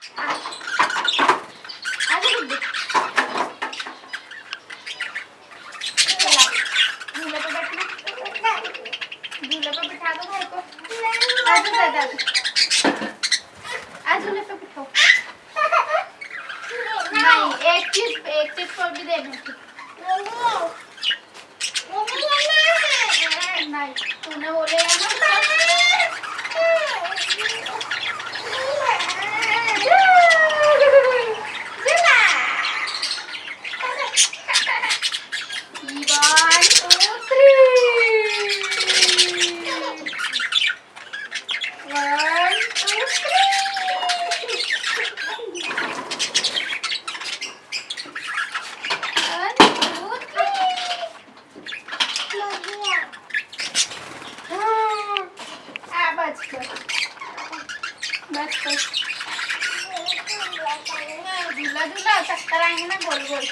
झूले पे बिठा दो भाई को। अजून पे बिठाओ। नहीं, एक चीज को भी दे दूँगी। नहीं, तूने बोले ना। झूला झूला चक्कर आएंगे ना गोल गोल।